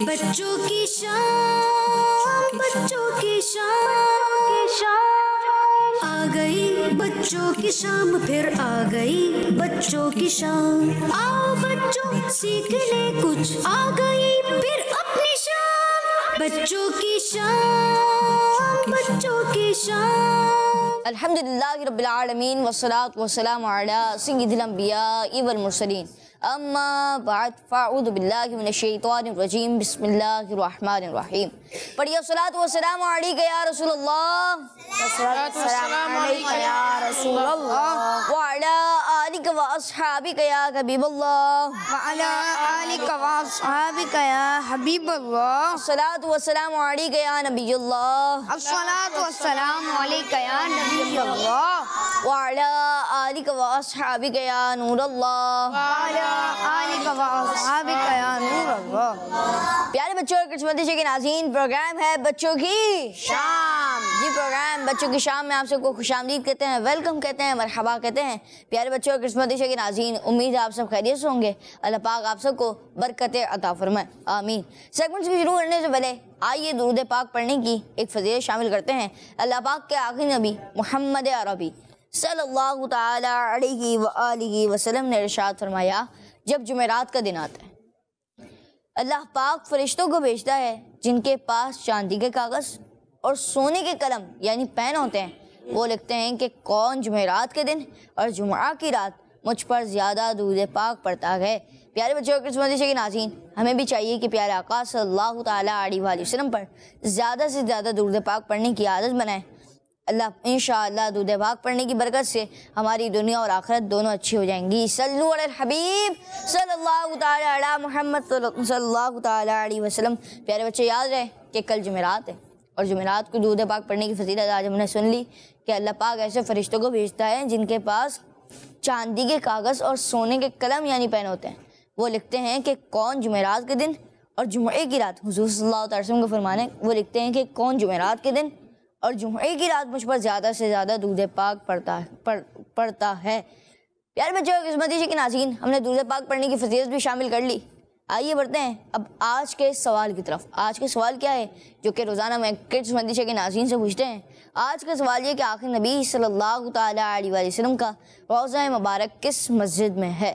बच्चों की शाम, बच्चों की शाम आ गई, बच्चों की शाम फिर आ गई, बच्चों की शाम। आओ बच्चों सीख ले कुछ, आ गई फिर अपनी शाम, बच्चों की शाम, बच्चों की शाम। अल्हम्दुलिल्लाहि रब्बिल आलमीन वस्सलातु वस्सलामु अला सय्यिदिल अंबिया वल मुरसलीन अम्मा बाद फ़अऊज़ु बिल्लाहि मिनश शैतानिर रजीम बिस्मिल्लाहिर रहमानिर रहीम। पढ़िए सलात व सलाम अलैका या रसूलल्लाह, सलात व सलाम अलैका या रसूलल्लाह व अला आलिका व अस्हाबिका या हबीबल्लाह, व अला आलिका व अस्हाबिका या हबीबल्लाह। सलात व सलाम अलैका या नबियल्लाह, अस्सलातु वस्सलाम अलैका या नबियल्लाह व अला आलिका व अस्हाबिका या नूरल्लाह। प्यारे बच्चों और किस्मती के नाज़रीन, प्रोग्राम है बच्चों की शाम। जी, प्रोग्राम बच्चों की शाम में आप सबको खुशामदीद कहते हैं, वेलकम कहते हैं, मरहबा कहते हैं। प्यारे बच्चों और किस्मती के नाज़रीन, उम्मीद है आप सब खैरियत से होंगे। अल्लाह पाक आप सबको बरकतें अता फरमाए, आमीन। सेगमेंट शुरू करने से पहले आइए दुरूद पाक पढ़ने की एक फजीलत शामिल करते हैं। अल्लाह पाक के आखिरी नबी मोहम्मद अरबी सल्लल्लाहु ताला अलैहि व आलिहि वसल्लम ने इरशाद फरमाया, जब जुमेरात का दिन आता है अल्लाह पाक फरिश्तों को भेजता है जिनके पास चांदी के कागज़ और सोने के कलम यानी पेन होते हैं। वो लिखते हैं कि कौन जुमेरात के दिन और जुमा की रात मुझ पर ज़्यादा दुरूद पाक पढ़ता है। प्यारे बच्चों के नाज़रीन, हमें भी चाहिए कि प्यारे आका सल्लल्लाहु ताला अलैहि वसल्लम पर ज़्यादा से ज़्यादा दुरूद पाक पढ़ने की आदत बनाएं। अल्लाह इंशाअल्लाह दुरूद पाक पढ़ने की बरकत से हमारी दुनिया और आखिरत दोनों अच्छी हो जाएंगी। सल्लु अलल हबीब सल्लल्लाहु ताला अला मुहम्मद सल्लल्लाहु ताला अलैहि वसल्लम। प्यारे बच्चे, याद रहे कि कल जुमेरात है और जुमेरात को दुरूद पाक पढ़ने की फजीलत आज हमने सुन ली कि अल्लाह पाक ऐसे फरिश्तों को भेजता है जिनके पास चांदी के कागज़ और सोने के कलम यानी पेन होते हैं। वो लिखते हैं कि कौन जुमेरात के दिन और जुमे की रात, हुज़ूर सल्लल्लाहु अलैहि वसल्लम का फरमान है, वो लिखते हैं कि कौन जुमेरात के दिन और जुमे की रात मुझ पर ज़्यादा से ज़्यादा दुरूद पाक पढ़ता है। प्यारे बच्चों और किस्मती के नाज़रीन, हमने दुरूद पाक पढ़ने की फजीलत भी शामिल कर ली। आइए बढ़ते हैं अब आज के सवाल की तरफ। आज के सवाल क्या है जो कि रोज़ाना मैं किस्मती के नाज़रीन से पूछते हैं। आज का सवाल ये कि आखिर नबी सल्लल्लाहु ताला अलैहि वसल्लम का रोज़ा मुबारक किस मस्जिद में है।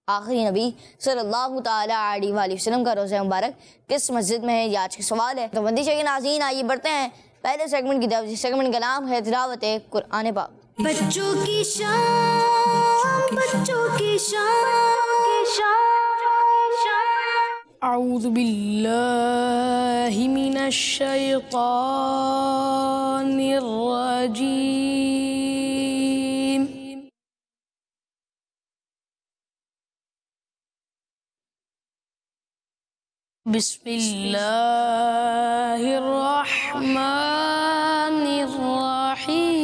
आखिरी नबी सल्लल्लाहु ताला अलैहि वसल्लम का रोज़ा मुबारक किस मस्जिद में है, ये आज का सवाल है। तो बंदी के नाज़रीन, आइए बढ़ते हैं पहले सेगमेंट की तरफ। सेगमेंट का नाम है तिलावत कुरान पाक। बच्चों की शाम, बच्चों की शाम। अऊज़ु बिल्लाहि मिनश शैतानिर रजीम। बिस्मिल्लाहिर रहमानिर रहीम।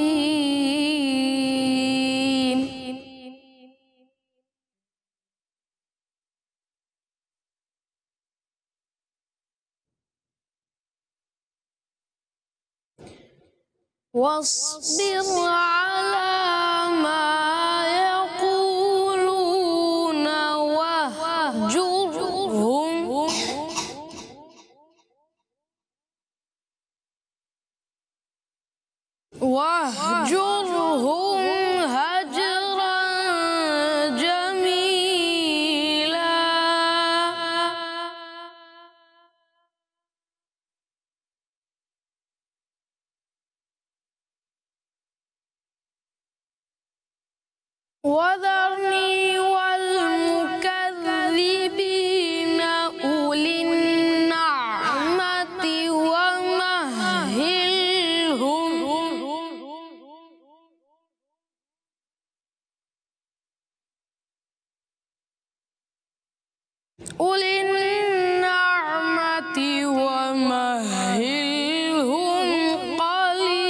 वस्बिर अला मा यक़ूलून वहजुरहुम हजरन जमीला। वज़रनी वल मुकज़्ज़िबीन उलिन नअमति वमहहिलहुम उलिन नअमति वमहहिलहुम क़लीला।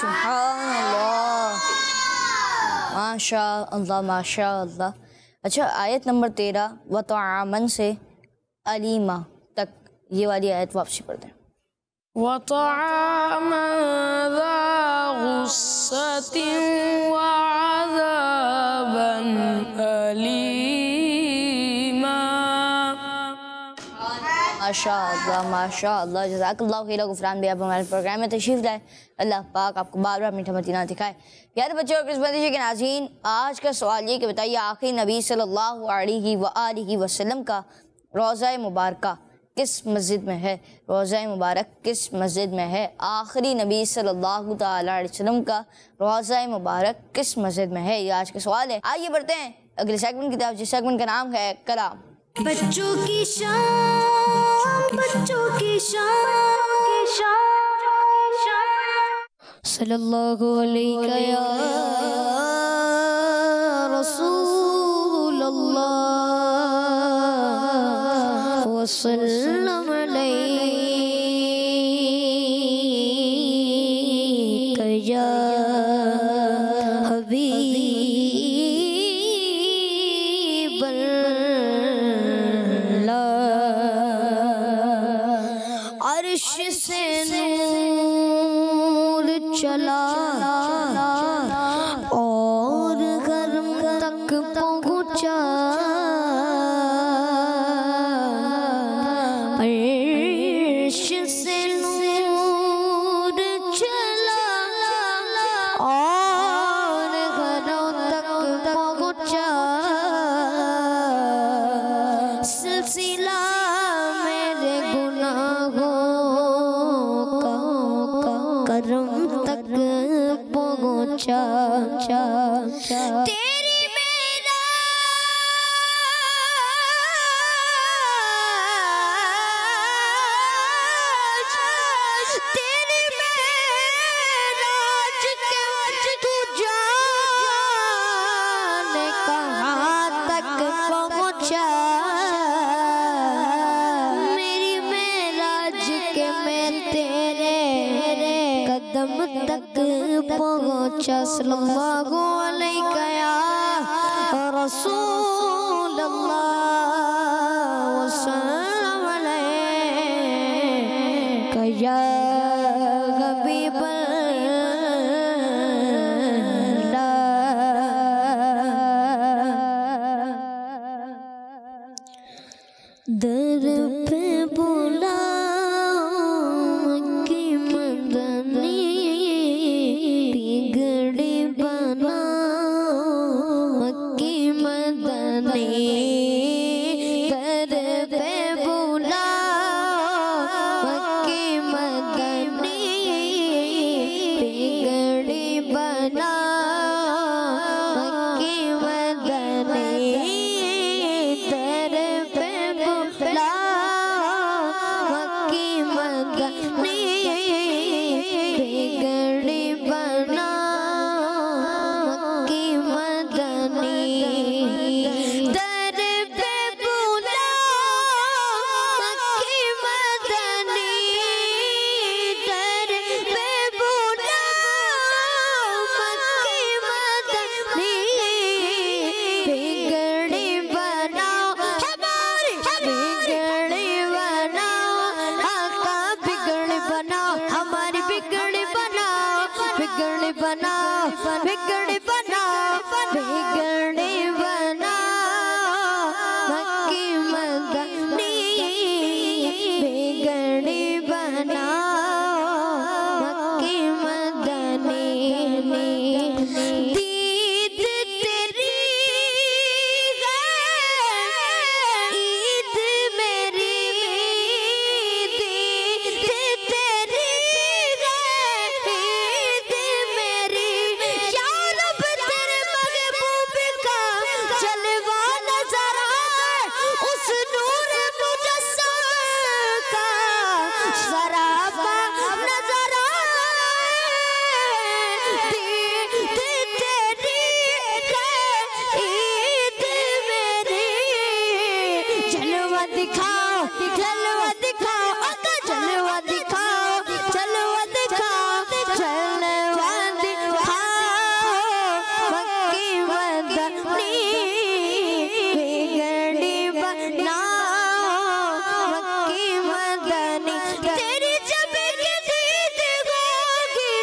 सुभान अल्लाह माशा अल्लाह माशा अल्लाह। अच्छा, आयत नंबर 13 व तआमन से अलीमा तक ये वाली आयत वापसी पढ़ते हैं। वतआमा ज़ा गुस्सतिन वअज़ाबन अलीमा। माशाअल्लाह जज़ाकल्लाहु खैर। गुफ़रान भी आप हमारे प्रोग्राम में तशरीफ़ लाए। अल्लाह पाक आपको बार बार मीठा मदीना दिखाए। प्यारे बच्चों और किस्मती के नाज़रीन, आज का सवाल ये कि बताइए आखिरी नबी सल्लल्लाहु अलैहि वसल्लम का रोज़ा मुबारका किस मस्जिद में है? रोज़ा मुबारक किस मस्जिद में है? आखिरी नबी सल्लल्लाहु अलैहि वसल्लम का रोज़ा मुबारक किस मस्जिद में है? ये आज का सवाल है। आइए बढ़ते हैं अगले सेगमेंट की तरफ, जिस सेगमेंट का नाम है कलाम। बच्चों की शाम, बच्चों की शाम, सल्लल्लाहु अलैहि या रसूलल्लाह वसल्लम अलैका या हबीबल्लाह। अर्श से नूर चला और गर्म तक पहुँचा, अर्श से नूर चला और गर्म तक पहुँचा, सिलसिला मेरे गुनाहों का करम तक पहुँचा। तेरी मेराज के तू जाने कहाँ तक पहुँचा, मेरी मेराज के मैं तेरे कदम तक पहुँचा। सल्लल्लाहु अलैका या रसूलल्लाह वसल्लम अलैका या हबीबल्लाह। बिगड़ बना बिगड़ बना बिगड़ बना मक्की मदनी बिगड़ बना मक्की मदनी दीद तेरी ईद मेरी दीद तेरी ईद मेरी या रब तेरे महबूब का जलवा नजर आए उस नूर मुजस्सम का सरापा नजर आए दीद तेरी ईद मेरी जलवा दिखाओ जलवा दिखाओ आका जलवा दिखाओ जलवा दिखाओ जलवा दिखाओ मक्की मदनी बिगड़ी बनाओ मक्की मदनी तेरी जब की दीद होगी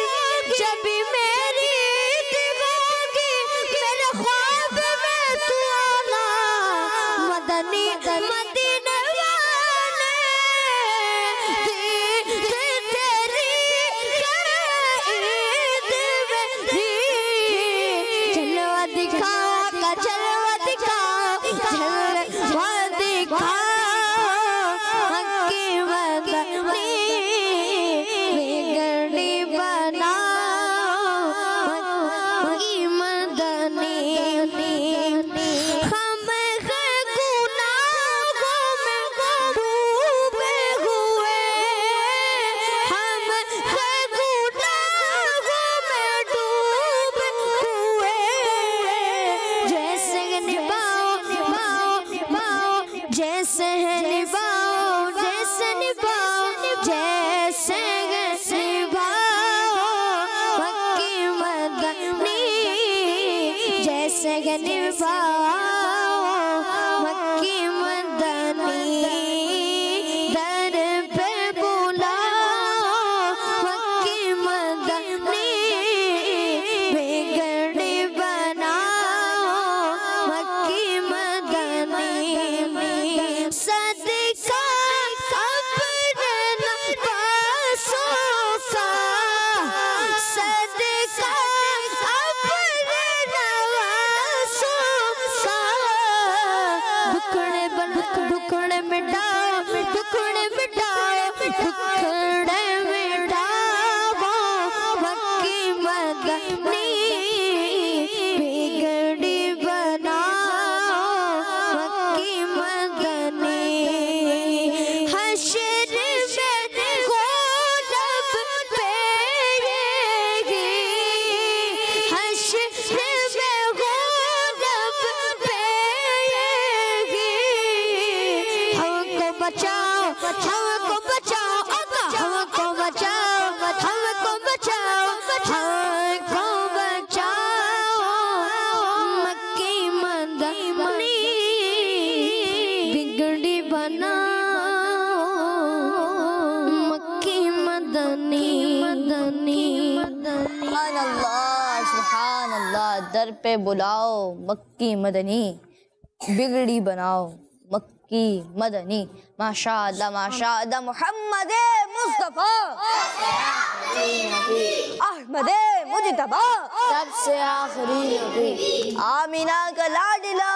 जब मेरी ईद होगी मेरे ख्वाब में तू आना मदनी मदीने वाले दीद तेरी ईद मेरी जलवा दिखाओ का जलवा दिखाओ जलवा दिखाओ मक्की मदनी बिगड़ी बनाओ मक्की मदनी हम हैं गुनाहों में डूबे हुए हम हैं गुनाहों में डूबे हुए जैसे निभाओ निभाओ निभाओ जैसे है निभाओ जैसे निभाओ जैसे निभाओ मक्की मदनी जैसे निभाओ मक्की मदनी दर पे बुलाओ मक्की मदनी बिगड़ी बनाओ मक्की मदनी सदका अपने नवासों का सदका अपने नवासों का दुखड़े मिटाओ दुखड़े मिटाओ दुखड़े मिटाओ मक्की मदनी बिगड़ी बनाओ मक्की मदनी हश्र में गोलब पेगी हश्र में गोलब पेगी हमको बचाओ हमको बचाओ आका हमको बचाओ हमको बचाओ हमको बचाओ मक्की मदनी बिगड़ी बनाओ मक्की मदनी मदनी सुभान अल्लाह दर पे बुलाओ मक्की मदनी बिगड़ी बनाओ मक्की मदनी माशाअल्लाह मोहम्मद मुस्तफा अहमद मुजतबा सबसे आखिरी नबी आमीना का लाडला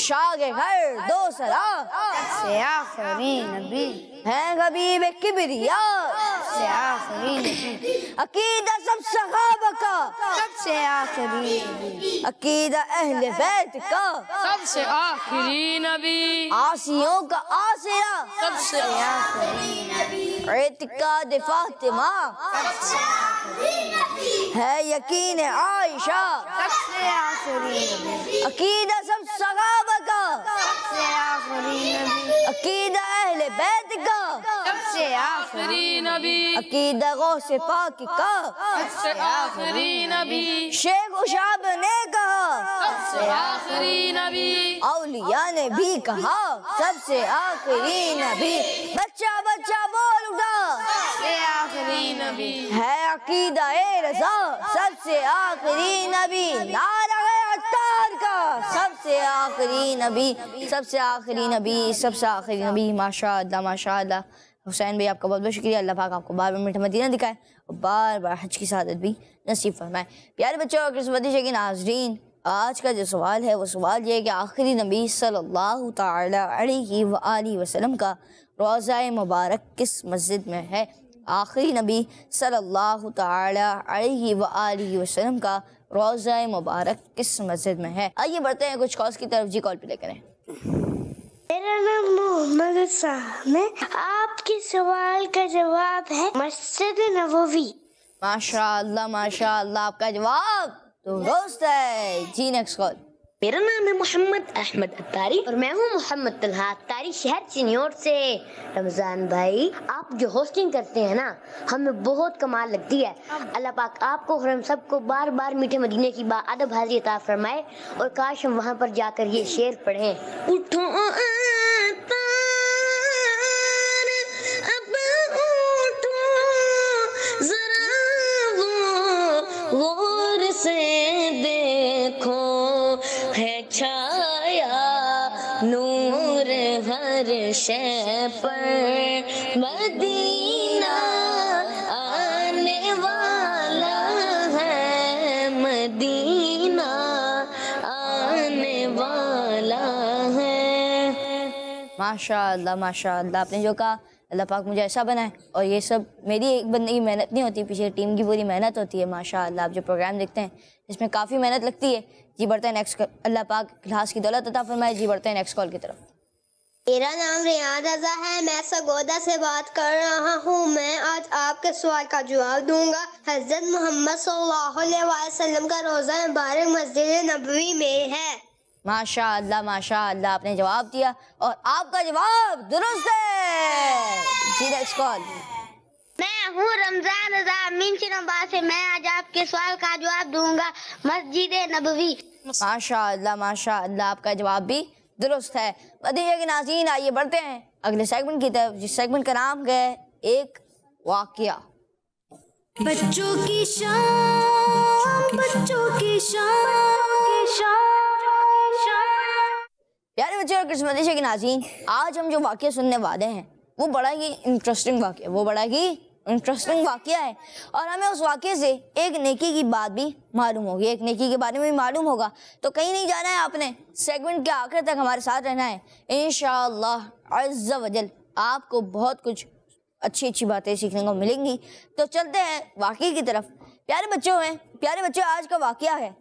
शागे घर दो सरा सबसे आखिरी नबी है हबीब किबरिया सबसे आखिरी नबी अकीदा सब सहाबा का सबसे आखिरी नबी अकीदा अहले बैत का सबसे आखिरी नबी आसियों का आसिया सबसे आखिरी नबी इत्काद फातिमा सबसे आखिरी नबी है यकीन आयशा सबसे आखिरी नबी अकीदा सब सहाबा का सबसे आखिरी नबी अकीदा अहले बैत का सबसे आखिरी नबी अकीदा गौसे पाक का सबसे आखिरी नबी शेख उशाब ने कहा सबसे आखिरी नबी औलिया ने भी कहा सबसे आखिरी नबी बच्चा बच्चा बोल उठा सबसे आखिरी नबी है अकीदा-ए रज़ा सबसे आखिरी नबी, नारा है अत्तार का सबसे आखिरी नबी, सबसे आखिरी नबी, सबसे आखिरी नबी। माशाअल्लाह माशाअल्लाह। हुसैन भाई आपका बहुत बहुत शुक्रिया। अल्लाह पाक आपको बार बार मीठा मदीना दिखाए और बार बार हज की सआदत भी नसीब फरमाए। प्यारे बच्चों और किस्मती के नाज़रीन, आज का जो सवाल है वो सवाल ये है कि आखिरी नबी सल्लल्लाहु तआला अलैहि व आलिहि वसल्लम का रोज़ा मुबारक किस मस्जिद में है? आखिरी नबी सल्लल्लाहु तआला अलैहि व आलिहि वसल्लम का रोज़ा मुबारक किस मस्जिद में है? आइए बढ़ते हैं कुछ कॉल्स की तरफ। जी कॉल पे लेकर आए। मेरा नाम मोहम्मद साहब है। आपके सवाल का जवाब है मस्जिद नबवी। माशाअल्लाह माशाअल्लाह, आपका जवाब तो दुरुस्त है। जी नेक्स्ट कॉल। मेरा नाम है मोहम्मद अहमद अत्तारी और मैं हूँ मोहम्मद तलहा अत्तारी शहर चिन्योर से। रमज़ान भाई, आप जो होस्टिंग करते हैं ना, हमें बहुत कमाल लगती है। अल्लाह पाक आपको और हम सबको बार बार मीठे मदीने की बाअदब हाज़िरी अता फरमाए और काश हम वहाँ पर जाकर ये शेर पढ़ें। उठो गौर से देखो है छाया नूर हर शय पर, मदीना आने वाला है, मदीना आने वाला है। माशाअल्लाह माशाअल्लाह, आपने जो कहा अल्लाह पाक मुझे ऐसा बनाए और ये सब मेरी एक बंदे की मेहनत नहीं होती, पीछे टीम की पूरी मेहनत होती है। माशाअल्लाह, आप जो प्रोग्राम देखते हैं इसमें काफ़ी मेहनत लगती है। जी बढ़ते हैं नेक्स्ट। अल्लाह पाक इखलास की दौलत अता फरमाए। जी बढ़ते हैं नेक्स्ट कॉल की तरफ। मेरा नाम रियान रज़ा है। मैं सगोदा से बात कर रहा हूँ। मैं आज आपके सवाल का जवाब दूंगा। हज़रत मोहम्मद सल्लल्लाहु अलैहि वसल्लम का रोज़ा मुबारक मस्जिद नबवी में है। माशाअल्लाह माशाअल्लाह, आपने जवाब दिया और आपका जवाब दुरुस्त है। जी नेक्स्ट कॉल। मैं हूँ रमजान रज़ा मीनचिनाबाद से। मैं आज आपके सवाल का जवाब दूंगा मस्जिद नबवी। माशाअल्लाह माशाअल्लाह, आपका जवाब भी दुरुस्त है। मदीना के नाज़रीन, आइए बढ़ते हैं अगले सेगमेंट की तरफ, जिस सेगमेंट का नाम है एक वाक़या। बच्चों की शाम, बच्चों की शाम। प्यारे बच्चों और किस्मती के नाज़रीन, आज हम जो वाक़या सुनने वाले हैं वो बड़ा ही इंटरेस्टिंग वाक़या है और हमें उस वाक़ये से एक नेकी की बात भी मालूम होगी, एक नेकी के बारे में भी मालूम होगा। तो कहीं नहीं जाना है आपने, सेगमेंट के आखिर तक हमारे साथ रहना है। इंशाअल्लाह अज़्ज़ा वजल आपको बहुत कुछ अच्छी अच्छी बातें सीखने को मिलेंगी। तो चलते हैं वाक़ये की तरफ। प्यारे बच्चों, आज का वाक़या है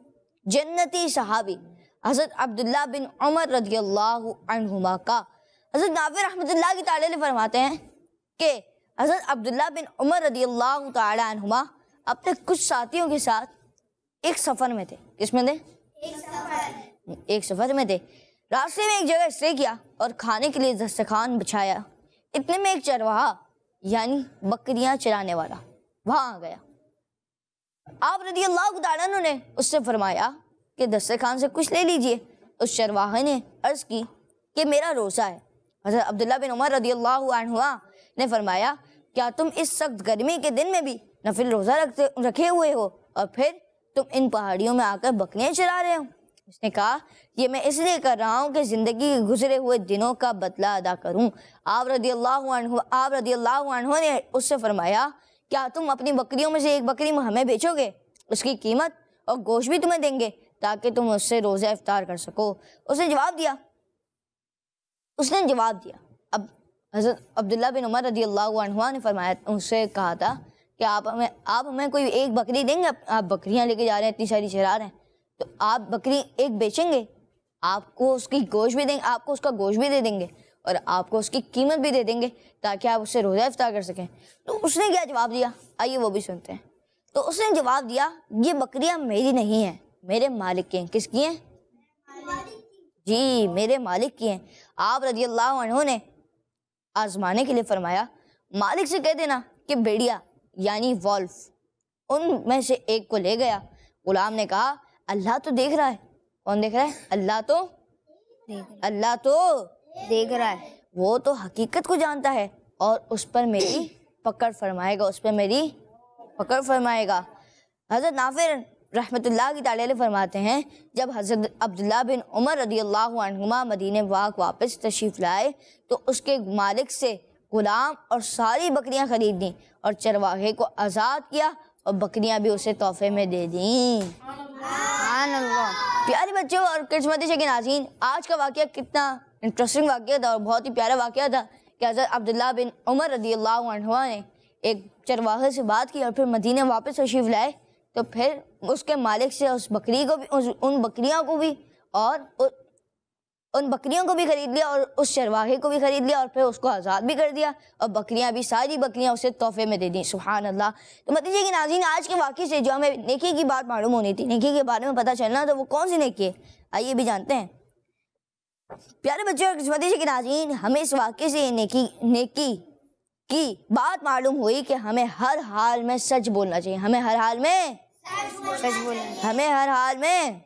जन्नती सहाबी हज़रत अब्दुल्ला बिन उमर रज़ियल्लाहु अन्हुमा का। हज़रत नाफ़ी रहमतुल्लाह की ताला अलैह फरमाते हैं कि हज़रत अब्दुल्ला बिन उमर रज़ियल्लाहु ताला अन्हुमा अपने कुछ साथियों के साथ एक सफ़र में थे। किसमें थे? एक सफ़र में थे। रास्ते में एक जगह स्टे किया और खाने के लिए दस्तरखान बिछाया। इतने में एक चरवाहा यानी बकरियां चराने वाला वहां आ गया। आप रज़ियल्लाहु ताला अन्हु ने उससे फरमाया कि दस्तरखान से कुछ ले लीजिए। उस चरवाहे ने अर्ज़ की कि मेरा रोज़ा है। हज़रत अब्दुल्ला बिन उमर रज़ियल्लाहु अन्हुमा ने फरमाया, क्या तुम इस सख्त गर्मी के दिन में भी नफिल रोज़ा रखे हुए हो और फिर तुम इन पहाड़ियों में आकर बकरियां चरा रहे हो? उसने कहा, ये मैं इसलिए कर रहा हूँ कि ज़िंदगी के गुजरे हुए दिनों का बदला अदा करूँ। आप रज़ियल्लाहु अन्हु ने उससे फरमाया, क्या तुम अपनी बकरियों में से एक बकरी हमें बेचोगे? उसकी कीमत और गोश्त भी तुम्हें देंगे ताकि तुम उससे रोज़ा इफ्तार कर सको। उसने जवाब दिया। अब हज़रत अब्दुल्ला बिन उमर रज़ियल्लाहु अन्हु ने फरमाया, उससे कहा था कि आप हमें कोई एक बकरी देंगे? आप बकरियां लेके जा रहे हैं, इतनी सारी चरा रहे हैं, तो आप बकरी एक बेचेंगे, आपको उसकी गोश्त भी देंगे, आपको उसका गोश्त भी दे देंगे और आपको उसकी कीमत भी दे देंगे ताकि आप उससे रोज़ा इफ्तार कर सकें। तो उसने क्या जवाब दिया, आइए वो भी सुनते हैं। तो उसने जवाब दिया, ये बकरियां मेरी नहीं हैं, मेरे मालिक की हैं। किसकी हैं? जी, मेरे मालिक की हैं। आप रज़ियल्लाहु अन्हु ने आजमाने के लिए फरमाया, मालिक से कह देना कि भेड़िया यानी वॉल्फ उनमें से एक को ले गया। गुलाम ने कहा, अल्लाह तो देख रहा है। कौन देख रहा है? अल्लाह तो देख रहा है, वो तो हकीकत को जानता है और उस पर मेरी पकड़ फरमाएगा, उस पर मेरी पकड़ फरमाएगा। हज़रत नाफिर रहमतुल्लाह की ताला फरमाते हैं, जब हज़रत अब्दुल्ला बिन उमर रदियल्लाहु अन्हुमा मदीने पाक वापस तशरीफ़ लाए तो उसके मालिक से गुलाम और सारी बकरियां खरीद दी और चरवाहे को आज़ाद किया और बकरियां भी उसे तोहफे में दे दी। प्यारे बच्चों और किस्मती शकीन नाज़रीन, आज का वाक़या कितना इंटरेस्टिंग वाक़या था और बहुत ही प्यारा वाक़या था कि हज़रत अब्दुल्ला बिन उमर रदियल्लाहु अन्हुमा ने एक चरवाहे से बात की और फिर मदीने वापस तशरीफ़ लाए तो फिर उसके मालिक से उस बकरी को भी उन बकरियों को भी और उन बकरियों को भी खरीद लिया और उस चरवाहे को भी खरीद लिया और फिर उसको आज़ाद भी कर दिया और बकरियां भी, सारी बकरियां उसे तोहफे में दे दी। सुभान अल्लाह। तो मतलब कि नाज़रीन, आज के वाक़े से जो हमें नेकी की बात मालूम होनी थी, नेकी के बारे में पता चलना, तो वो कौन सी नेकी है, आइए भी जानते हैं। प्यारे बच्चों और किस्मती के नाज़रीन, हमें इस वाक़े से नेकी की बात मालूम हुई कि हमें हर हाल में सच बोलना चाहिए। हमें हर हाल में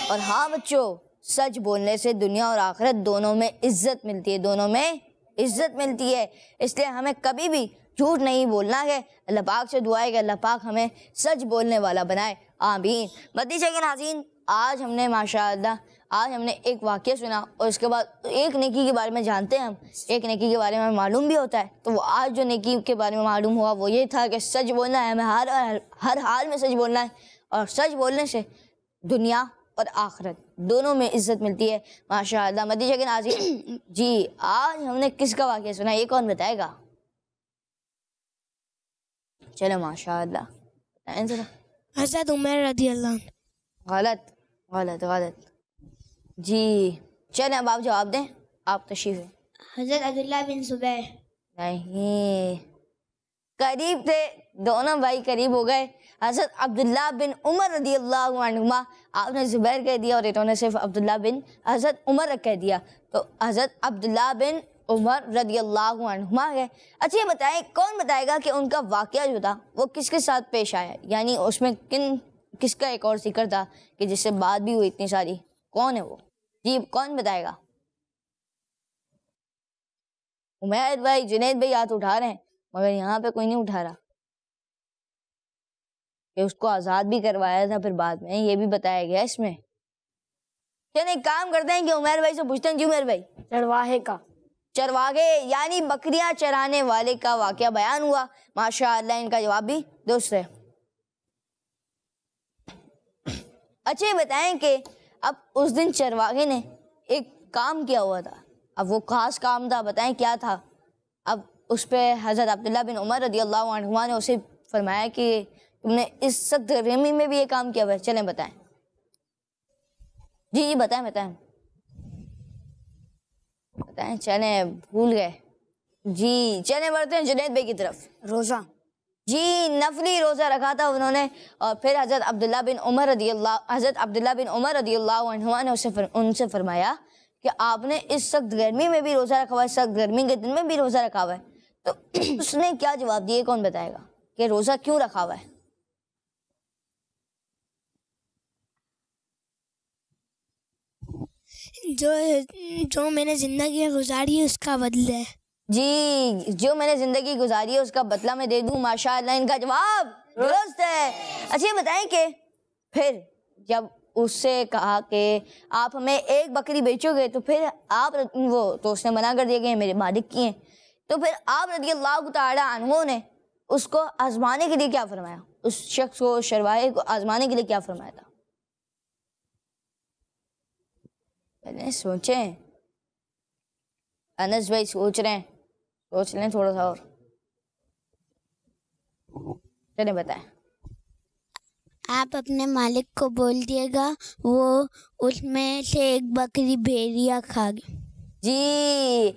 और हाँ बच्चों, सच बोलने से दुनिया और आखिरत दोनों में इज्जत मिलती है, दोनों में इज्जत मिलती है। इसलिए हमें कभी भी झूठ नहीं बोलना है। अल्लाह पाक से दुआ है कि अल्लाह पाक हमें सच बोलने वाला बनाए, आमीन। मदीना के नाज़रीन, आज हमने माशाअल्लाह एक वाक़या सुना और इसके बाद एक नेकी के बारे में जानते हैं। हम एक नेकी के बारे में मालूम भी होता है। तो आज जो नेकी के बारे में मालूम हुआ वो ये था कि सच बोलना है, हमें हर हाल में सच बोलना है और सच बोलने से दुनिया और आखिरत दोनों में इज्जत मिलती है, माशाअल्लाह। मदीना के नाज़रीन जी, आज हमने किसका वाक़या सुना, ये कौन बताएगा? चलो माशाअल्लाह, बताएं जरा। हज़रत उमर रदियल्लाहु अन्हु। गलत जी, चलें अब आप जवाब दें, आप तशरीफ़ है। हज़रत अब्दुल्ला बिन जुबैर। नहीं, करीब थे, दोनों भाई करीब हो गए। हज़रत अब्दुल्ला बिन उमर रदियल्लाहु अन्हुमा, आपने जुबैर कह दिया और इन्होंने सिर्फ अब्दुल्ला बिन हज़रत उमर कह दिया, तो हज़रत अब्दुल्ला बिन उमर रदियल्लाहु अन्हुमा है। अच्छा ये बताएं, कौन बताएगा कि उनका वाक़या जो था वो किसके साथ पेश आया, यानी उसमें किसका एक और जिक्र था कि जिससे बात भी हुई इतनी सारी, कौन है वो? जी, कौन बताएगा? उमैर भाई, जुनैद भाई हाथ उठा रहे हैं मगर यहाँ पे कोई नहीं उठा रहा। कि उसको आज़ाद भी करवाया था फिर बाद में, ये भी बताया गया इसमें। चलिए एक काम करते हैं कि उमैर भाई से पूछते हैं। जी उमैर भाई, चरवाहे यानी बकरियां चराने वाले का वाक़या बयान हुआ, माशाअल्लाह। इनका जवाब भी दुरुस्त है। अच्छा ये बताएं कि अब उस दिन चरवाहे ने एक काम किया हुआ था, अब वो खास काम था, बताएं क्या था? अब उस पर हज़रत अब्दुल्ला बिन उमर रदियल्लाहु अन्हुमा ने उसे फरमाया कि तुमने इस सख्त गर्मी में भी ये काम किया हुआ है, चलें बताएं। जी बताएं, चलें भूल गए। जी चलें बढ़ते हैं जुनैद भाई की तरफ। रोज़ा। जी, नफली रोज़ा रखा था उन्होंने और फिर हज़रत अब्दुल्ला बिन उमर रदियल्लाहु अन्हुमा ने उनसे फरमाया कि आपने इस सख्त गर्मी में भी रोज़ा रखा हुआ है, सख्त गर्मी के दिन में भी रोज़ा रखा हुआ है। तो उसने क्या जवाब दिया, कौन बताएगा कि रोज़ा क्यों रखा हुआ है? जो मैंने ज़िंदगी गुजारी है उसका बदला है। जी, जो मैंने ज़िंदगी गुजारी है उसका बदला मैं दे दूँ, माशाअल्लाह। इनका जवाब दुरुस्त है। अच्छा ये बताएं कि फिर जब उससे कहा कि आप हमें एक बकरी बेचोगे तो फिर आप तो उसने मना कर दिया कि मेरे मालिक की हैं, तो फिर आप रदियल्लाहु ताला अन्हु ने उसको आजमाने के लिए क्या फरमाया? उस शख्स को, चरवाहे को आजमाने के लिए क्या फरमाया था? पहले सोचें, अनस भाई सोच रहे हैं, सोच लें थोड़ा सा और, चलिए बताएं। आप अपने मालिक को बोल दिएगा, वो उसमें से एक बकरी भेड़िया खा गई।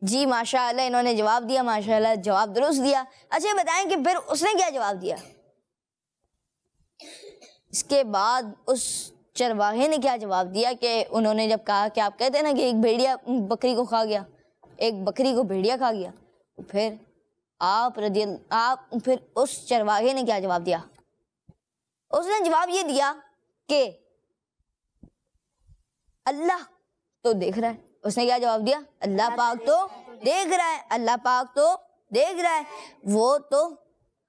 जी माशाअल्लाह, इन्होंने जवाब दिया, माशाअल्लाह जवाब दुरुस्त दिया। अच्छा बताएं कि फिर उसने क्या जवाब दिया? इसके बाद उस चरवाहे ने क्या जवाब दिया कि उन्होंने जब कहा कि आप कहते हैं ना कि एक भेड़िया बकरी को खा गया, एक बकरी को भेड़िया खा गया, तो फिर फिर उस चरवाहे ने क्या जवाब दिया? उसने जवाब ये दिया कि अल्लाह तो देख रहा है। उसने क्या जवाब दिया? अल्लाह पाक तो देख रहा है, अल्लाह पाक तो देख रहा है, वो तो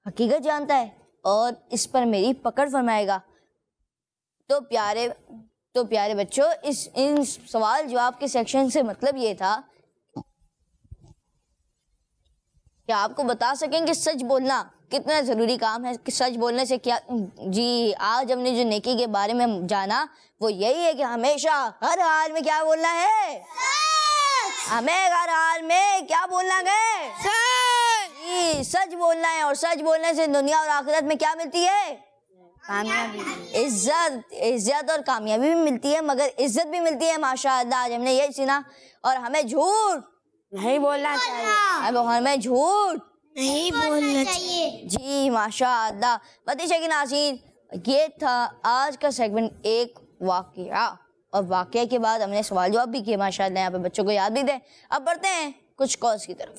हकीकत जानता है और इस पर मेरी पकड़ फरमाएगा। तो प्यारे बच्चों, इन सवाल जवाब के सेक्शन से मतलब ये था कि आपको बता सकें कि सच बोलना कितना ज़रूरी काम है, कि सच बोलने से क्या। जी, आज हमने जो नेकी के बारे में जाना वो यही है कि हमेशा हर हाल में क्या बोलना है, हमें हर हाल में क्या बोलना है, जी सच बोलना है। और सच बोलने से दुनिया और आखिरत में क्या मिलती है, कामयाबी, इज्जत और कामयाबी भी मिलती है, मगर इज्जत भी मिलती है माशाअल्लाह। आज हमने यही सुना। और हमें झूठ नहीं बोलना चाहिए, अब हमें झूठ नहीं बोलना चाहिए। जी माशाअल्लाह। बतीशा की नाज़रीन, ये था आज का सेगमेंट एक वाक़या, और वाक़या के बाद हमने सवाल जवाब भी किए माशाअल्लाह। यहाँ पे बच्चों को याद भी दें। अब बढ़ते हैं कुछ कॉल्स की तरफ।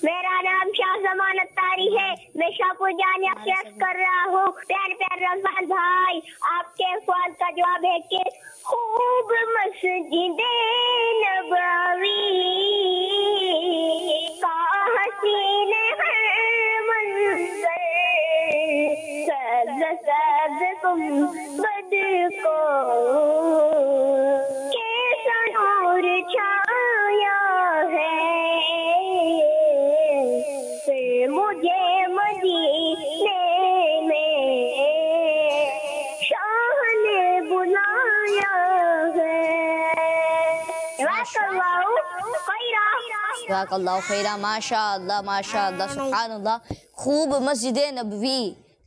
मेरा नाम शाह जमान अत्तारी है, मैं शाहपुर जानिया से अर्ज कर रहा हूँ। प्यारे प्यारे रमजान भाई, आपके सवाल का जवाब है कि खूब मस्जिदे नबवी का हसीन है मंजर, सब्ज़ सब्ज़ गुंबद को कैसा नूर छाया है, फिर मुझे मदीने में शाह ने बुलाया है। जज़ाकल्लाहु खैरा, माशाअल्लाह माशाअल्लाह, सुभानअल्लाह। खूब मस्जिद नबवी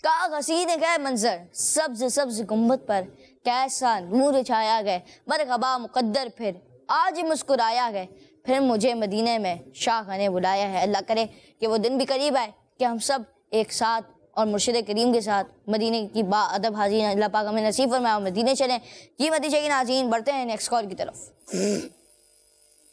का हसीन है मंजर, सब्ज सब्ज गुंबद पर कैसा नूर छाया गए, मरहबा मुकद्दर फिर आज मुस्कुराया गए, फिर मुझे मदीने में शाह ने बुलाया है। अल्लाह करे कि वो दिन भी करीब आए कि हम सब एक साथ और मुर्शिद करीम के साथ मदीने की बाअदब हाज़िर अल्लाह पाक हमें नसीब फरमाए, मदीने चलें। जी मदीशा की नाज़रीन, बढ़ते हैं नेक्स्ट कॉल की तरफ।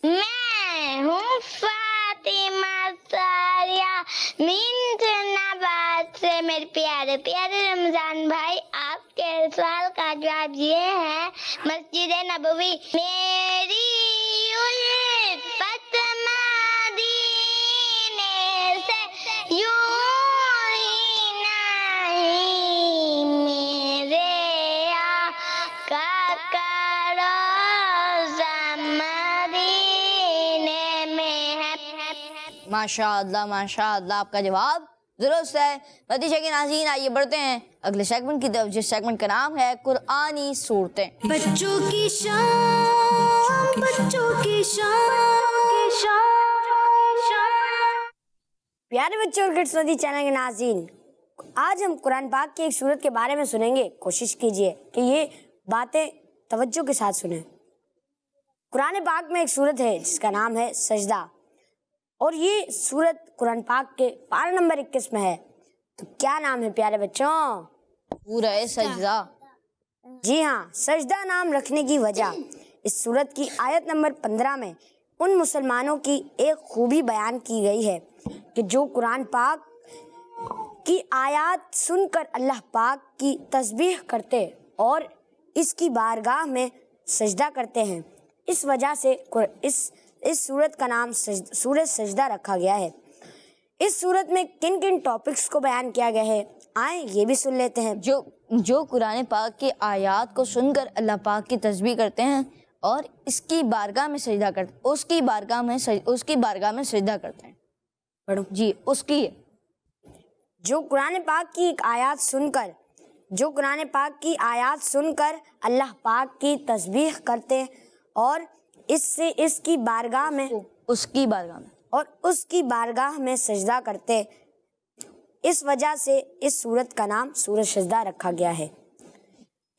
मैं हूँ फातिमा सारिया मिंट नवाज से। मेरे प्यारे प्यारे रमजान भाई, आपके सवाल का जवाब ये है मस्जिद नबवी मेरी उल्फत मदीने से यूं ही नहीं, मेरे आका का रोज़ा मदीने में है। माशाअल्लाह माशाअल्लाह, आपका जवाब दुरुस्त है। मदीशा की नाज़रीन, आइए बढ़ते हैं अगले सेगमेंट की तरफ, जिस सेगमेंट का नाम है कुरानी सूरतें। बच्चों की शाम, बच्चों की शाम। प्यारे बच्चों और किड्स मदी चैनल के नाज़रीन, आज हम कुरान पाक की एक सूरत के बारे में सुनेंगे। कोशिश कीजिए कि ये बातें तवज्जो के साथ सुनें। कुरान पाक में एक सूरत है जिसका नाम है सजदा, और ये सूरत कुरान पाक के पारा नंबर 21 में है। तो क्या नाम है प्यारे बच्चों? पूरा सजदा। जी हाँ, सजदा नाम रखने की वजह इस सूरत की आयत नंबर 15 में उन मुसलमानों की एक खूबी बयान की गई है कि जो कुरान पाक की आयत सुनकर अल्लाह पाक की तस्बीह करते और इसकी बारगाह में सजदा करते हैं। इस वजह से इस सूरत का नाम सूरत सजदा रखा गया है। इस सूरत में किन किन टॉपिक्स को बयान किया गया है, आए ये भी सुन लेते हैं। जो कुरान पाक की आयत को सुनकर अल्लाह पाक की तस्बीह करते हैं और इसकी बारगाह में सजदा करते, उसकी बारगाह में सजदा करते हैं। पढ़ो जी। उसकी जो कुरान पाक की आयत सुनकर अल्लाह पाक की तस्बीह करते और उसकी बारगाह में सजदा करते, इस वजह से इस सूरत का नाम सूरत सजदा रखा गया है।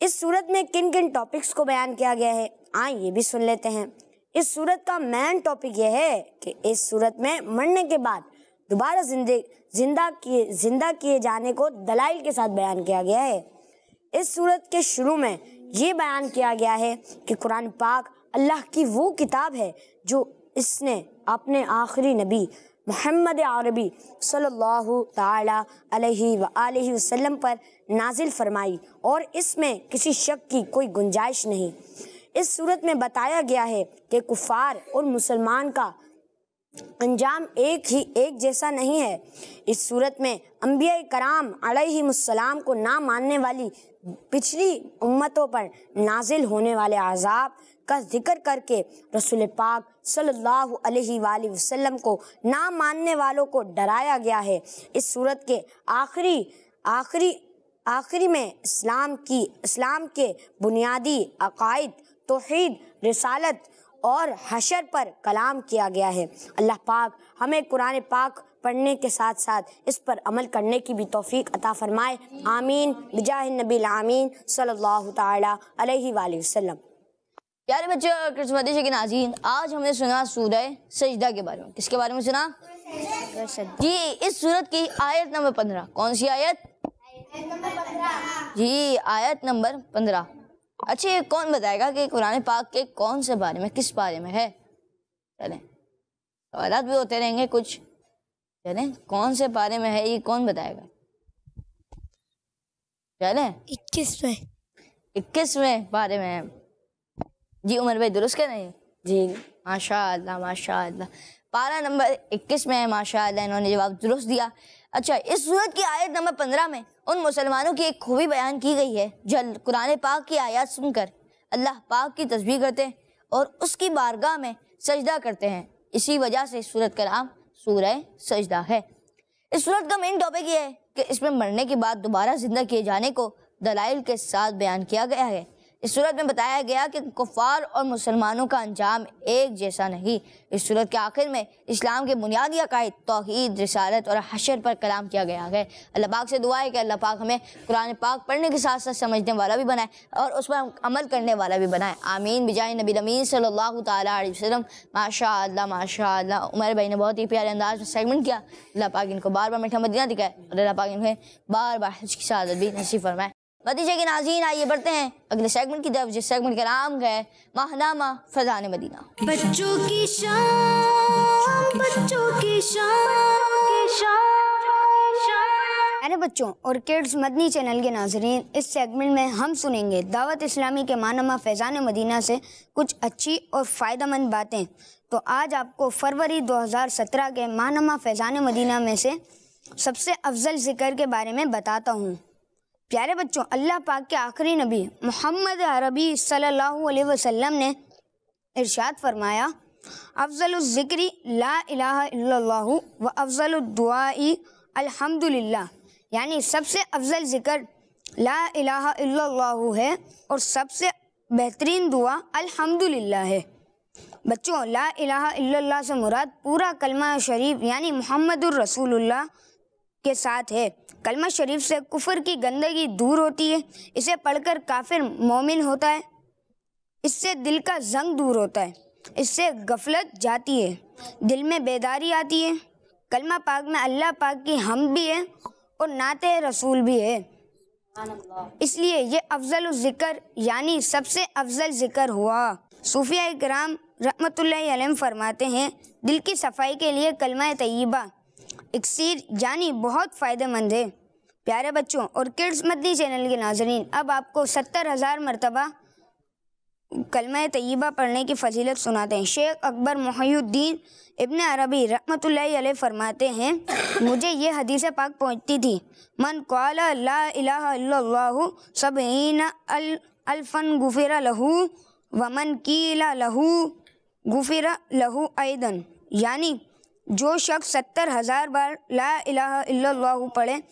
इस सूरत में किन किन टॉपिक्स को बयान किया गया है, आए ये भी सुन लेते हैं। इस सूरत का मेन टॉपिक यह है कि इस सूरत में मरने के बाद दोबारा जिंदा किए जाने को दलाइल के साथ बयान किया गया है। इस सूरत के शुरू में ये बयान किया गया है कि कुरान पाक अल्लाह की वो किताब है जो इसने अपने आखिरी नबी मोहम्मद अरबी सल्लल्लाहु ताला अलैहि व आलिहि वसल्लम पर नाजिल फरमाई और इसमें किसी शक की कोई गुंजाइश नहीं। इस सूरत में बताया गया है कि कुफार और अंजाम एक जैसा नहीं है। इस सूरत में अंबिया कराम अलैहिमुस्सलाम को ना मानने वाली पिछली उम्मतों पर नाजिल होने वाले अज़ाब का जिक्र करके रसूल पाक सल्लल्लाहु अलैहि वसल्लम को ना मानने वालों को डराया गया है। इस सूरत के आखिरी में इस्लाम के बुनियादी अकायद, तौहीद, रिसालत और हशर पर कलाम किया गया है। अल्लाह पाक हमें कुरान पाक पढ़ने के साथ साथ इस पर अमल करने की भी तौफीक अता फरमाए। आमीन बिजाह नबील आमीन सल्लल्लाहु ताला अलैहि वसल्लम। प्यारे बच्चों, किस्मती के नाज़रीन, आज हमने सुना सूरह सजदा के बारे में। किसके बारे में सुना? जी, इस सूरत की आयत नंबर 15। कौन सी आयत? जी, आयत नंबर 15। अच्छा, ये कौन बताएगा कि कुरान पाक के कौन से बारे में, किस बारे में है? चलें, सवालात भी होते रहेंगे कुछ। चलें, कौन से बारे में है ये कौन बताएगा? चलें, 21वें बारे में है। जी उमर भाई, दुरुस्त कह रहे हैं? जी माशाअल्लाह माशाअल्लाह। पारा नंबर 21 में है, माशाअल्लाह, इन्होंने जवाब दुरुस्त दिया। अच्छा, इस सूरत की आयत नंबर 15 में उन मुसलमानों की एक खूबी बयान की गई है जो कुरान पाक की आयत सुनकर अल्लाह पाक की तस्बीह करते हैं और उसकी बारगाह में सजदा करते हैं। इसी वजह से इस सूरत का नाम सूरह सजदा है। इस सूरत का मेन टॉपिक ये है कि इसमें मरने के बाद दोबारा जिंदा किए जाने को दलाइल के साथ बयान किया गया है। इस सूरत में बताया गया कि कुफार और मुसलमानों का अंजाम एक जैसा नहीं। इस सूरत के आखिर में इस्लाम के बुनियादी अकायद, तौहीद, रिसालत और हशर पर कलाम किया गया है। अल्लाह पाक से दुआ है कि अल्लाह पाक हमें कुरान पाक पढ़ने के साथ साथ समझने वाला भी बनाए और उस पर अमल करने वाला भी बनाए। आमीन बिजाय नबी अमीन सल्लल्लाहु ताला अलैहि वसल्लम। माशाअल्लाह माशाअल्लाह। उमर भाई ने बहुत ही प्यारे अंदाज में सेगमेंट किया। अल्लाह पाक इनको बार बार मीठा मदीना दिखाए और अल्लाह पाक इन्हें बार बार हज की सआदत भी नसीब फरमाए। भतीजे के नाज़रीन, आइए बढ़ते हैं अगले सेगमेंट की तरफ, जिस सेगमेंट का नाम है माहनामा फैज़ान मदीना। बच्चों की शाम, बच्चों की शाम। अरे बच्चों और किड्स मदनी चैनल के नाजरीन, इस सेगमेंट में हम सुनेंगे दावत इस्लामी के माहनामा फैज़ान मदीना से कुछ अच्छी और फ़ायदेमंद बातें। तो आज आपको फरवरी 2017 के माहनामा फैज़ान मदीना में से सबसे अफजल ज़िक्र के बारे में बताता हूँ। प्यारे बच्चों, अल्लाह पाक के आखिरी नबी मोहम्मद अरबी सल्लल्लाहु अलैहि वसल्लम ने इरशाद फरमाया, अफजलुज़ ज़िक्री ला इलाहा इल्लल्लाहु व अफजलुद दुआई अल्हम्दुलिल्लाह। यानी सबसे अफजल ज़िक्र ला इलाहा इल्लल्लाहु है और सबसे बेहतरीन दुआ अल्हम्दुलिल्लाह है। बच्चों, ला इलाहा इल्लल्लाह से मुराद पूरा कलमा शरीफ यानी मुहम्मदुर रसूलुल्लाह के साथ है। कलमा शरीफ से कुफर की गंदगी दूर होती है। इसे पढ़कर काफिर मोमिन होता है। इससे दिल का जंग दूर होता है। इससे गफलत जाती है, दिल में बेदारी आती है। कलमा पाक में अल्लाह पाक की हम्द भी है और नाते रसूल भी है। इसलिए ये अफजल ज़िक्र यानी सबसे अफजल ज़िक्र हुआ। सूफिया इकराम रहमतुल्लाहि अलैहिम फरमाते हैं, दिल की सफाई के लिए कलमा तय्यबा इक्सीर यानी बहुत फ़ायदेमंद है। प्यारे बच्चों और किड्स मदनी चैनल के नाजरीन, अब आपको 70,000 मरतबा कलमा तय्यबा पढ़ने की फजीलत सुनाते हैं। शेख अकबर मुहय्यिद्दीन इब्न अरबी रहमतुल्लाहि अलैह फरमाते हैं, मुझे ये हदीस पाक पहुँचती थी, मन क़ाला ला इलाहा इल्लल्लाहु सबईना अल्फन गुफिरा लहू वमन कीला लहू गुफिरा लहू ऐदन। यानी जो शख्स 70,000 बार ला इलाहा इल्लल्लाहु पढ़े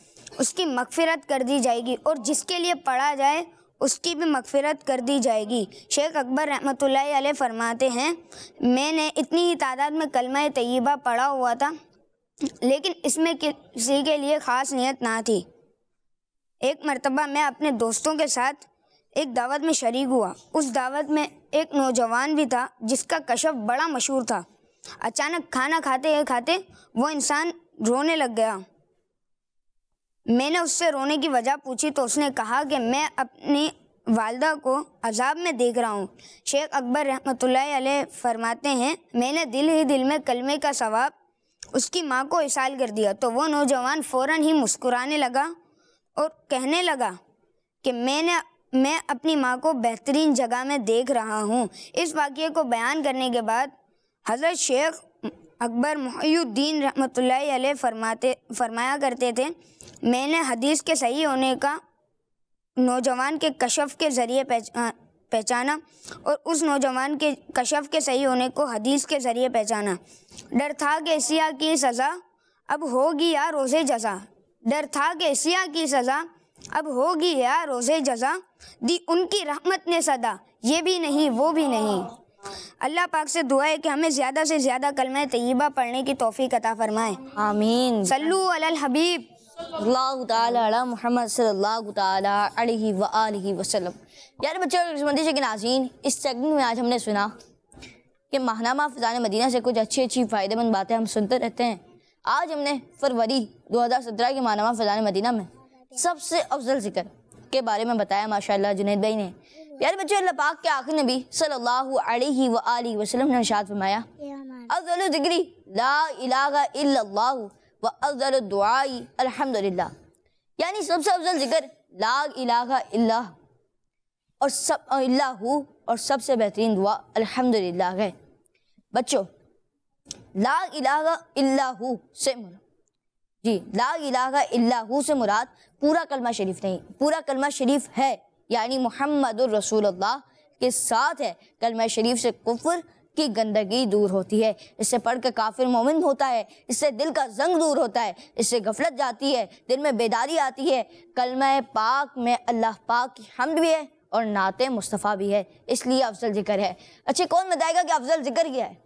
उसकी मगफिरत कर दी जाएगी और जिसके लिए पढ़ा जाए उसकी भी मगफिरत कर दी जाएगी। शेख अकबर रहमतुल्लाहि अलैह फरमाते हैं, मैंने इतनी ही तादाद में कलमा तय्यबा पढ़ा हुआ था, लेकिन इसमें किसी के लिए ख़ास नियत ना थी। एक मरतबा मैं अपने दोस्तों के साथ एक दावत में शरीक हुआ। उस दावत में एक नौजवान भी था जिसका कशफ बड़ा मशहूर था। अचानक खाना खाते खाते वो इंसान रोने लग गया। मैंने उससे रोने की वजह पूछी तो उसने कहा कि मैं अपनी वालदा को अजाब में देख रहा हूँ। शेख अकबर रहमतुल्लाहि अलैह फरमाते हैं, मैंने दिल ही दिल में कलमे का सवाब उसकी माँ को इसाल कर दिया तो वो नौजवान फ़ौरन ही मुस्कुराने लगा और कहने लगा कि मैं अपनी माँ को बेहतरीन जगह में देख रहा हूँ। इस वाक़ये को बयान करने के बाद हज़रत शेख अकबर मुहियुद्दीन रहमतुल्लाहि अलैह फरमाया करते थे, मैंने हदीस के सही होने का नौजवान के कशफ के ज़रिए पहचाना और उस नौजवान के कशफ के सही होने को हदीस के ज़रिए पहचाना। डर था कि सिया की सज़ा अब होगी या रोज़े जज़ा, डर था कि सिया की सज़ा अब होगी या रोज़े जज़ा, दी उनकी रहमत ने सदा ये भी नहीं वो भी नहीं। अल्लाह पाक से दुआ है कि हमें ज़्यादा से ज़्यादा कलमा तय्यबा पढ़ने की तौफीक अता फरमाए। आमीन। सल्लु अलल हबीब अल्लाह ताला अला मुहम्मद सल्लल्लाहु ताला अलैहि व आलिहि वसल्लम। यार बच्चों और किस्मती के नाज़रीन, इस सेगमेंट में आज हमने सुना कि माहनामा फ़िज़ान मदीना से कुछ अच्छी फ़ायदेमंद बातें हम सुनते रहते हैं। आज हमने फरवरी 2017 के माहनामा फ़िज़ान मदीना में सबसे अफजल ज़िक्र के बारे में बताया माशाअल्लाह जुनैद भाई ने। यार बच्चों, अल्लाह पाक के आखिरी नबी सल्लल्लाहु अलैहि व आलिहि वसल्लम ने इरशाद फरमाया, अफ़ज़लु ज़िक्री ला इलाहा इल्लल्लाह व अफ़ज़लु दुआई अल्हम्दुलिल्लाह। यानी सबसे अफजल जिक्र ला इलाहा इल्लाह और सबसे बेहतरीन दुआ अल्हम्दुलिल्लाह है। बच्चों, ला इलाहा इल्लाहु से ला इलाहा इल्लाहु से मुराद पूरा कलमा शरीफ नहीं, पूरा कलमा शरीफ है यानी मुहम्मदुर रसूलुल्लाह के साथ है। कलमा शरीफ से कुफ्र की गंदगी दूर होती है, इससे पढ़ के काफिर मोमिन होता है, इससे दिल का जंग दूर होता है, इससे गफलत जाती है, दिल में बेदारी आती है। कलमा पाक में अल्लाह पाक की हम्द भी है और नाते मुस्तफ़ा भी है, इसलिए अफजल जिक्र है। अच्छा, कौन बताएगा कि अफजल जिक्र क्या है?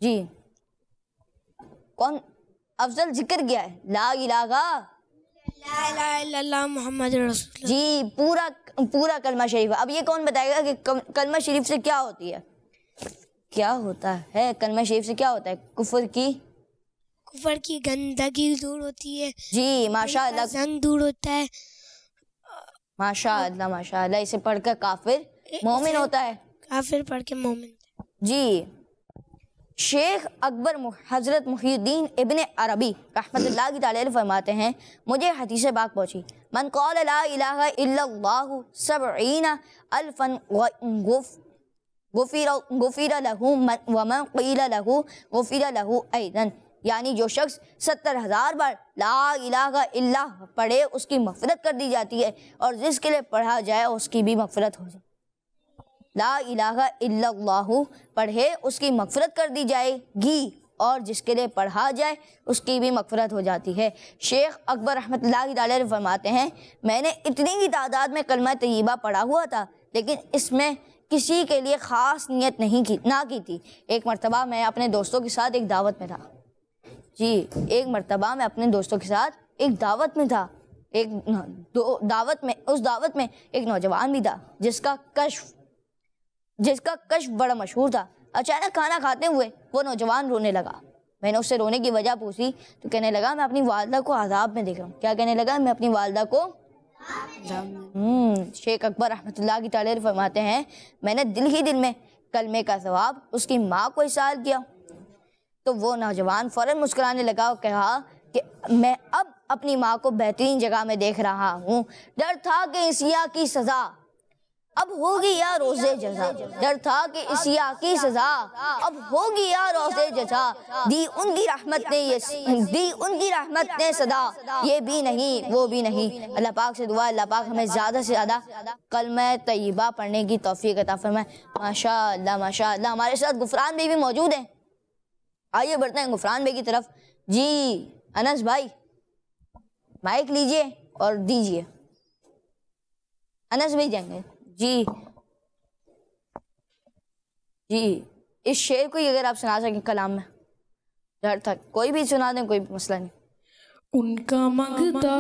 जी, कौन अफजल जिक्र क्या है? ला इलाहा इल्लल्लाह मुहम्मद रसूलुल्लाह। जी, पूरा कलमा शरीफ। अब ये कौन बताएगा कि कलमा शरीफ से क्या होती है, क्या होता है? कलमा शरीफ से क्या होता है? कुफर की गंदगी दूर होती है। जी माशाअल्लाह, जंग दूर होता है। माशाअल्लाह माशाअल्लाह। इसे पढ़कर काफिर मोमिन होता है, काफिर पढ़ के मोमिन। जी, शेख अकबर हजरत मुहियुद्दीन इब्न अरबी रहमतुल्लाहि तआला फरमाते हैं, मुझे हदीस पाक पहुंची, मन क़ाल ला इलाहा इल्लल्लाहु सबईना अल्फन गुफिर लहू व मन क़ील लहू गुफिर लहू ऐदन। यानी जो शख्स 70,000 बार ला इलाहा इल्लाह पढ़े उसकी मग़फ़िरत कर दी जाती है, और जिसके लिए पढ़ा जाए उसकी भी मग़फ़िरत हो जाए। ला इलाहा इल्लल्लाहु पढ़े उसकी मग़फ़िरत कर दी जाएगी, और जिसके लिए पढ़ा जाए उसकी भी मग़फ़िरत हो जाती है। शेख अकबर रहमतुल्लाहि अलैह फरमाते हैं, मैंने इतनी ही तादाद में कलमा तय्यबा पढ़ा हुआ था, लेकिन इसमें किसी के लिए ख़ास नियत ना की थी। एक मरतबा मैं अपने दोस्तों के साथ एक दावत में था। जी, एक मरतबा मैं अपने दोस्तों के साथ एक दावत में था। उस दावत में एक नौजवान भी था जिसका कश्फ बड़ा मशहूर था। अचानक खाना खाते हुए वो नौजवान रोने लगा। मैंने उससे रोने की वजह पूछी तो कहने लगा, मैं अपनी वालिदा को अज़ाब में देख रहा हूँ। क्या कहने लगा? मैं अपनी वालिदा को शेख अकबर रहमतुल्लाहि तआला फरमाते हैं, मैंने दिल ही दिल में कलमे का सवाब उसकी माँ को इसाल किया। तो वो नौजवान फ़ौरन मुस्कुराने लगा और कहा कि मैं अब अपनी माँ को बेहतरीन जगह में देख रहा हूँ। डर था कि इसिया की सज़ा अब होगी या रोज़े जज़ा, डर था कि इसिया की सज़ा अब होगी या रोज़े जज़ा, दी उनकी रहमत ने सदा ये भी नहीं वो भी नहीं। अल्लाह पाक से दुआ, अल्लाह पाक हमें ज़्यादा से ज़्यादा कलमा तय्यबा पढ़ने की तौफीक अता फरमाए। माशाअल्लाह माशाअल्लाह। हमारे साथ गुफरान भाई भी मौजूद हैं, आइए बढ़ते हैं गुफरान भाई की तरफ। जी अनस भाई, माइक लीजिए और दीजिए। अनस भाई जाएंगे। जी, इस शेर को ही अगर आप सुना सकें कलाम में, डर था, कोई भी सुना दें, कोई मसला नहीं। उनका मंगता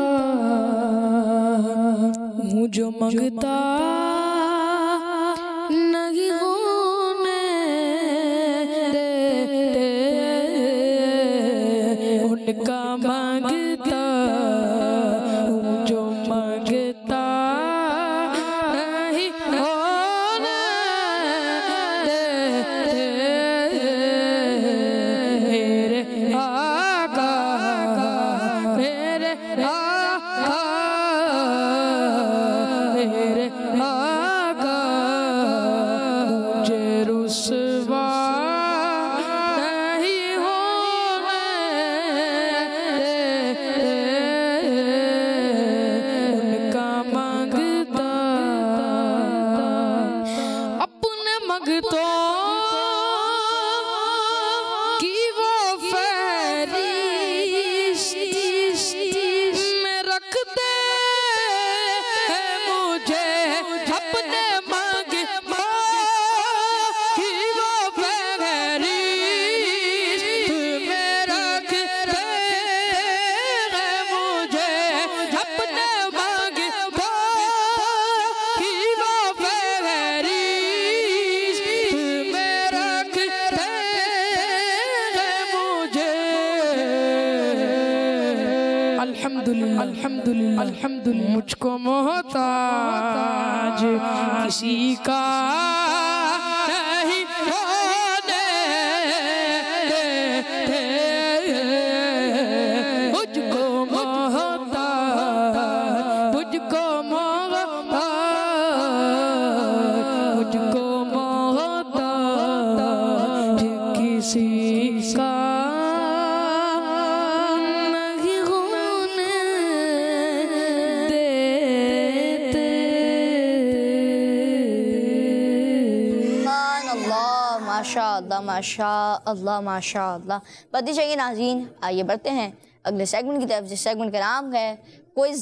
हूँ जो मंगता नहीं होने देते, उनका मंगता हूँ जो मंगता नहीं होने देते, मेरे आका मेरे आका मेरे आका मुझे रुसवा अल्हम्दुलिल्लाह अल्हम्दुलिल्लाह अल्हम्दुलिल्लाह मुझको मोहताज किसी का नहीं होने मुझको मोहताज मुझको मोहताज मुझको मोहताज किसी का नहीं होने देते। माशाअल्लाह माशाअल्लाह माशाअल्लाह। बदिशा के नाज़रीन, आइए बढ़ते हैं अगले सेगमेंट की तरफ, जिस सेगमेंट का नाम है क्विज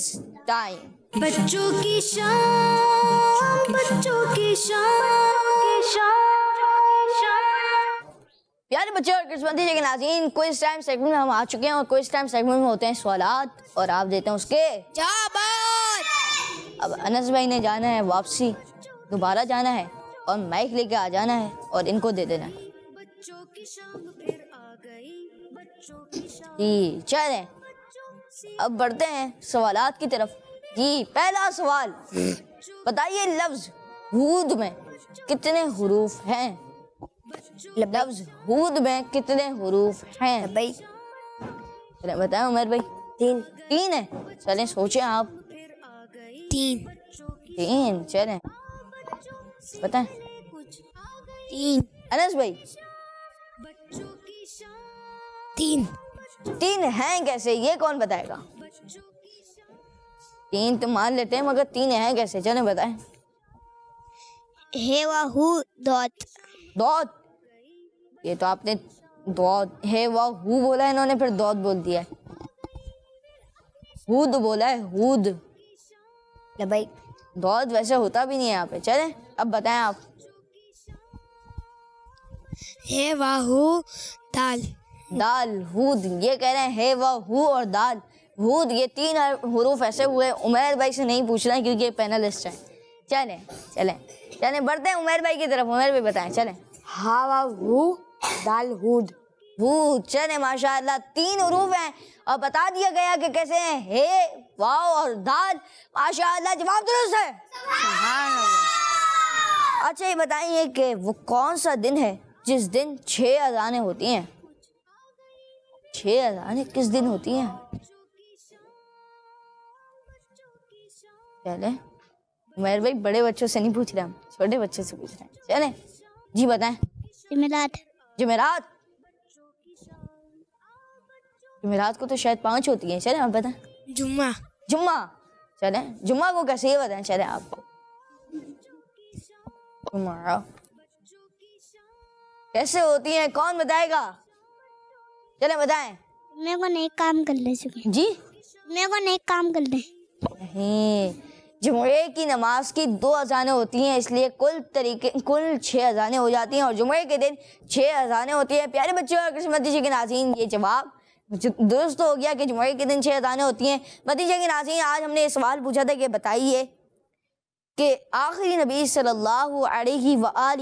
टाइम। बच्चों की शाम, बच्चों की शाम। प्यारे बच्चों और किस्मती के नाज़रीन, क्विज टाइम सेगमेंट में हम आ चुके हैं और क्विज टाइम सेगमेंट में होते हैं सवालात और आप देते हैं उसके जवाब। अब अनस भाई ने जाना है वापसी, दोबारा जाना है और माइक लेके आ जाना है और इनको दे देना है। बच्चों की शाम फिर आ गई, बच्चों की शाम। जी चलें, अब बढ़ते हैं सवालात की तरफ। जी पहला सवाल, बताइए लफ्ज हूद में कितने हुरूफ हैं? लफ्ज हूद में कितने हुरूफ हैं भाई? चलें बताएं उमर भाई। तीन है। चलें सोचें आप। तीन चलें बताएं। अनस भाई तीन हैं कैसे, ये कौन बताएगा? तीन तो मान लेते हैं मगर तीन हैं कैसे, चलें बताएं। हे वाहू दौत। दौत, ये तो आपने दौत है वह हु बोला है इन्होंने, फिर दौत बोल दिया है। हूद बोला है, हूद। भाई दौत वैसे होता भी नहीं है यहाँ पे। चलें अब बताएं आप। हे वाहू दाल। दाल, हूद, ये कह रहे हैं हे वह हु और दाल, हूद, ये तीन हुरूफ ऐसे हुए। उमैर भाई से नहीं पूछना क्योंकि ये पैनलिस्ट है। चलें चलें चलें बढ़ते हैं उमैर भाई की तरफ। उमैर भाई बताएं। चलें। हा वा हु दाल हूद। हूद, चलें माशाअल्लाह तीन हुरूफ हैं और बता दिया गया कि कैसे हैं, हे वाव और दाल। माशाअल्लाह जवाब दुरुस्त है। सुभान अल्लाह। अच्छा ये बताइए कि वो कौन सा दिन है जिस दिन 6 अज़ानें होती हैं? 6 अज़ानें किस दिन होती हैं? चले उमैर भाई बड़े बच्चों से नहीं पूछ रहे, हम छोटे बच्चों से पूछ रहे हैं। चले जी बताएं। जुमेरात। जुमेरात, जुमेरात को तो शायद 5 होती है। चले आप बताएं। जुम्मा। जुम्मा, चले जुम्मा को कैसे ये बताएं। चले आप। जुम्मा कैसे होती है, कौन बताएगा? चले बताएं। मेरे को नहीं काम कर ले चुके जी, मेरे को नहीं काम कर ले। नहीं, जुम्मे की नमाज की 2 अज़ानें होती हैं, इसलिए कुल 6 अज़ानें हो जाती हैं और जुम्मे के दिन 6 अज़ानें होती हैं। प्यारे बच्चों और किस्मती के नाज़रीन, ये जवाब दुरुस्त हो गया कि जुम्मे के दिन 6 अज़ानें होती हैं। भतीजे के नाज़रीन, आज हमने सवाल पूछा था कि बताइए कि आखिरी नबी सल्लल्लाहु अलैहि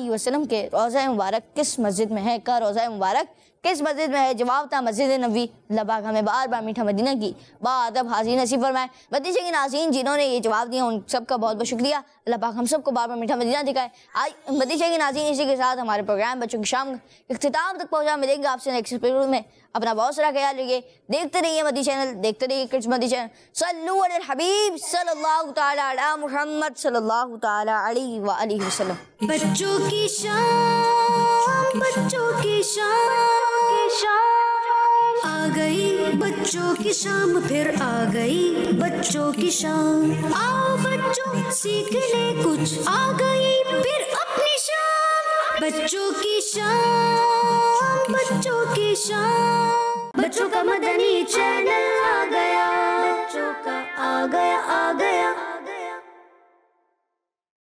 वसल्लम के रोज़ा मुबारक किस मस्जिद में है? का रोज़ा मुबारक किस मस्जिद में है? जवाब था मस्जिद नबी। अल्लाह पाक हमें बार बार मीठा मदीना की बाअदब हाज़िर नसीब फरमाए। भतीजे की नाज़रीन जिन्होंने ये जवाब दिया उन सबका बहुत बहुत शुक्रिया। अल्लाह पाक हम सबको बार बार मीठा मदीना दिखाए। आज भतीजे की नाज़रीन, इसी के साथ हमारे प्रोग्राम बच्चों की शाम इख्तिताम तक पहुँचा। मिलेंगे आपसे नेक्स्ट एपिसोड में। अपना बहुत सारा ख्याल रखिए। देखते रहिए मदी चैनल, देखते रहिए किड्स मदी चैनल। सल्लु अलल हबीब सल्लल्लाहु ताला अला मुहम्मद सल्लल्लाहु ताला अलैहि व आलिहि वसल्लम। बच्चों की शाम, बच्चों की शाम आ गई, बच्चों की शाम फिर आ गई, बच्चों की शाम। आओ बच्चों सीख ले कुछ, आ गई फिर अपनी शाम। बच्चों की शाम, बच्चों की शाम, बच्चों का मदनी चैनल।